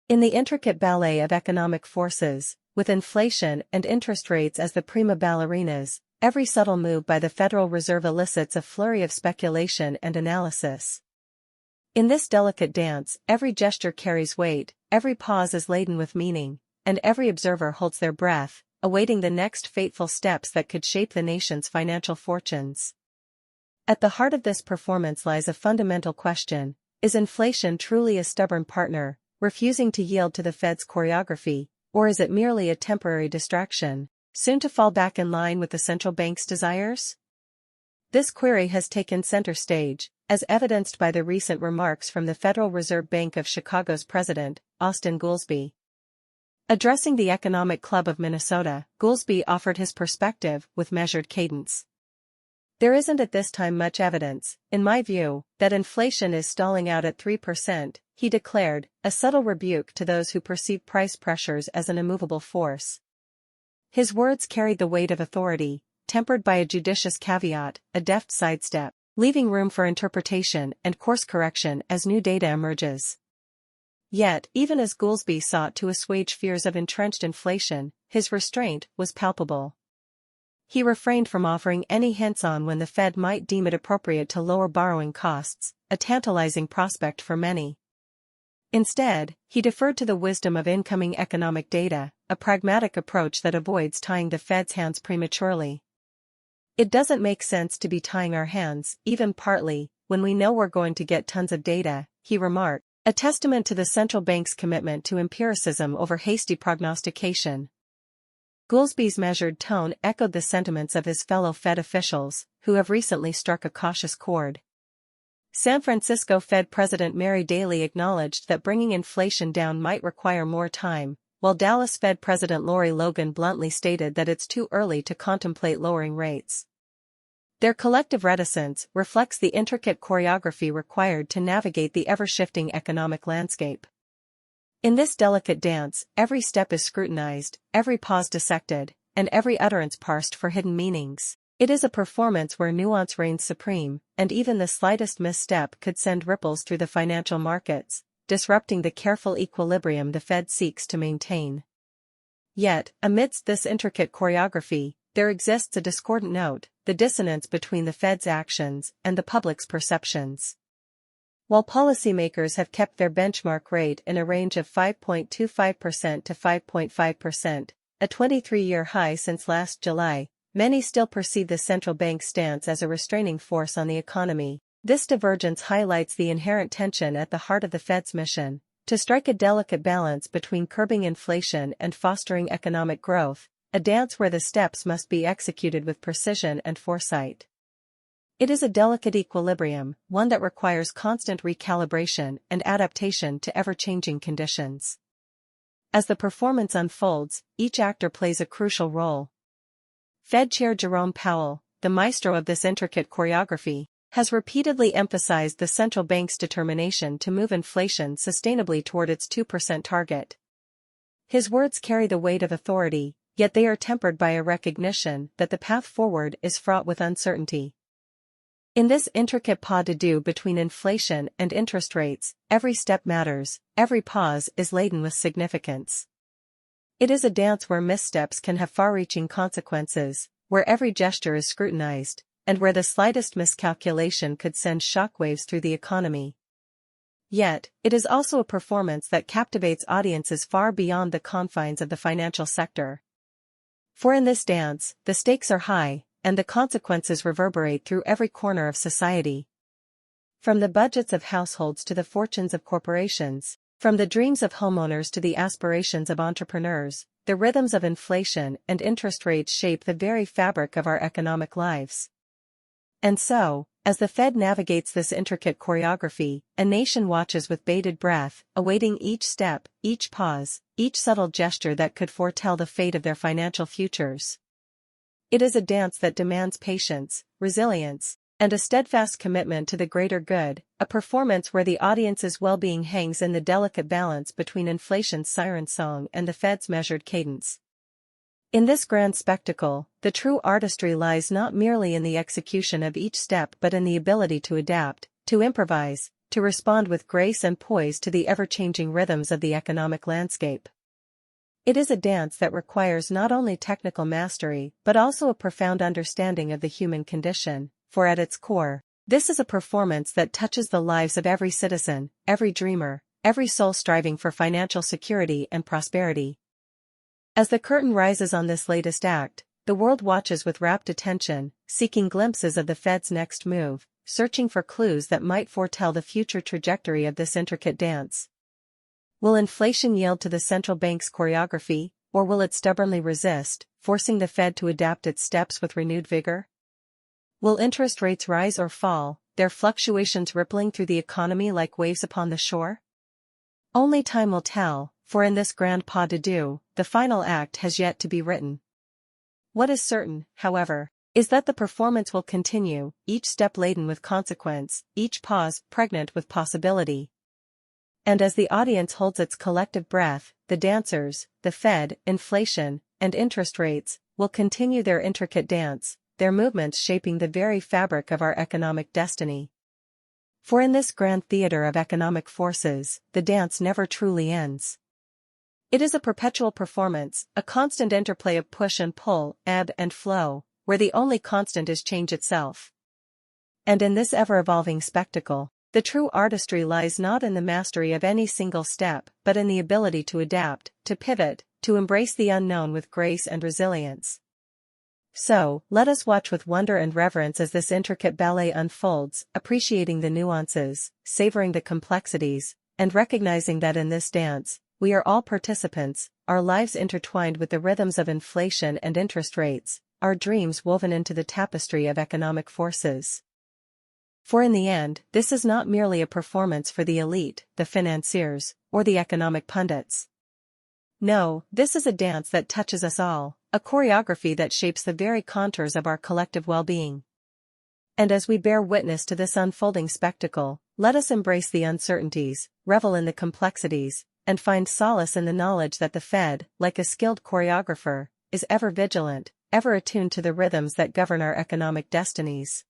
In the intricate ballet of economic forces, with inflation and interest rates as the prima ballerinas, every subtle move by the Federal Reserve elicits a flurry of speculation and analysis. In this delicate dance, every gesture carries weight, every pause is laden with meaning, and every observer holds their breath, awaiting the next fateful steps that could shape the nation's financial fortunes. At the heart of this performance lies a fundamental question: is inflation truly a stubborn partner, refusing to yield to the Fed's choreography, or is it merely a temporary distraction, soon to fall back in line with the central bank's desires? This query has taken center stage, as evidenced by the recent remarks from the Federal Reserve Bank of Chicago's president, Austin Goolsbee. Addressing the Economic Club of Minnesota, Goolsbee offered his perspective with measured cadence. There isn't at this time much evidence, in my view, that inflation is stalling out at 3%, he declared, a subtle rebuke to those who perceive price pressures as an immovable force. His words carried the weight of authority, tempered by a judicious caveat, a deft sidestep, leaving room for interpretation and course correction as new data emerges. Yet, even as Goolsbee sought to assuage fears of entrenched inflation, his restraint was palpable. He refrained from offering any hints on when the Fed might deem it appropriate to lower borrowing costs, a tantalizing prospect for many. Instead, he deferred to the wisdom of incoming economic data, a pragmatic approach that avoids tying the Fed's hands prematurely. It doesn't make sense to be tying our hands, even partly, when we know we're going to get tons of data, he remarked, a testament to the central bank's commitment to empiricism over hasty prognostication. Goolsbee's measured tone echoed the sentiments of his fellow Fed officials, who have recently struck a cautious chord. San Francisco Fed President Mary Daly acknowledged that bringing inflation down might require more time, while Dallas Fed President Lori Logan bluntly stated that it's too early to contemplate lowering rates. Their collective reticence reflects the intricate choreography required to navigate the ever-shifting economic landscape. In this delicate dance, every step is scrutinized, every pause dissected, and every utterance parsed for hidden meanings. It is a performance where nuance reigns supreme, and even the slightest misstep could send ripples through the financial markets, disrupting the careful equilibrium the Fed seeks to maintain. Yet, amidst this intricate choreography, there exists a discordant note, the dissonance between the Fed's actions and the public's perceptions. While policymakers have kept their benchmark rate in a range of 5.25% to 5.5%, a 23-year high since last July, many still perceive the central bank's stance as a restraining force on the economy. This divergence highlights the inherent tension at the heart of the Fed's mission, to strike a delicate balance between curbing inflation and fostering economic growth, a dance where the steps must be executed with precision and foresight. It is a delicate equilibrium, one that requires constant recalibration and adaptation to ever-changing conditions. As the performance unfolds, each actor plays a crucial role. Fed Chair Jerome Powell, the maestro of this intricate choreography, has repeatedly emphasized the central bank's determination to move inflation sustainably toward its 2% target. His words carry the weight of authority, yet they are tempered by a recognition that the path forward is fraught with uncertainty. In this intricate pas de deux between inflation and interest rates, every step matters, every pause is laden with significance. It is a dance where missteps can have far-reaching consequences, where every gesture is scrutinized, and where the slightest miscalculation could send shockwaves through the economy. Yet, it is also a performance that captivates audiences far beyond the confines of the financial sector. For in this dance, the stakes are high, and the consequences reverberate through every corner of society. From the budgets of households to the fortunes of corporations, from the dreams of homeowners to the aspirations of entrepreneurs, the rhythms of inflation and interest rates shape the very fabric of our economic lives. And so, as the Fed navigates this intricate choreography, a nation watches with bated breath, awaiting each step, each pause, each subtle gesture that could foretell the fate of their financial futures. It is a dance that demands patience, resilience, and a steadfast commitment to the greater good, a performance where the audience's well-being hangs in the delicate balance between inflation's siren song and the Fed's measured cadence. In this grand spectacle, the true artistry lies not merely in the execution of each step but in the ability to adapt, to improvise, to respond with grace and poise to the ever-changing rhythms of the economic landscape. It is a dance that requires not only technical mastery but also a profound understanding of the human condition, for at its core, this is a performance that touches the lives of every citizen, every dreamer, every soul striving for financial security and prosperity. As the curtain rises on this latest act, the world watches with rapt attention, seeking glimpses of the Fed's next move, searching for clues that might foretell the future trajectory of this intricate dance. Will inflation yield to the central bank's choreography, or will it stubbornly resist, forcing the Fed to adapt its steps with renewed vigor? Will interest rates rise or fall, their fluctuations rippling through the economy like waves upon the shore? Only time will tell, for in this grand pas de deux, the final act has yet to be written. What is certain, however, is that the performance will continue, each step laden with consequence, each pause pregnant with possibility. And as the audience holds its collective breath, the dancers, the Fed, inflation, and interest rates, will continue their intricate dance, their movements shaping the very fabric of our economic destiny. For in this grand theater of economic forces, the dance never truly ends. It is a perpetual performance, a constant interplay of push and pull, ebb and flow, where the only constant is change itself. And in this ever-evolving spectacle, the true artistry lies not in the mastery of any single step but in the ability to adapt, to pivot, to embrace the unknown with grace and resilience. So, let us watch with wonder and reverence as this intricate ballet unfolds, appreciating the nuances, savoring the complexities, and recognizing that in this dance, we are all participants, our lives intertwined with the rhythms of inflation and interest rates, our dreams woven into the tapestry of economic forces. For in the end, this is not merely a performance for the elite, the financiers, or the economic pundits. No, this is a dance that touches us all, a choreography that shapes the very contours of our collective well-being. And as we bear witness to this unfolding spectacle, let us embrace the uncertainties, revel in the complexities, and find solace in the knowledge that the Fed, like a skilled choreographer, is ever vigilant, ever attuned to the rhythms that govern our economic destinies.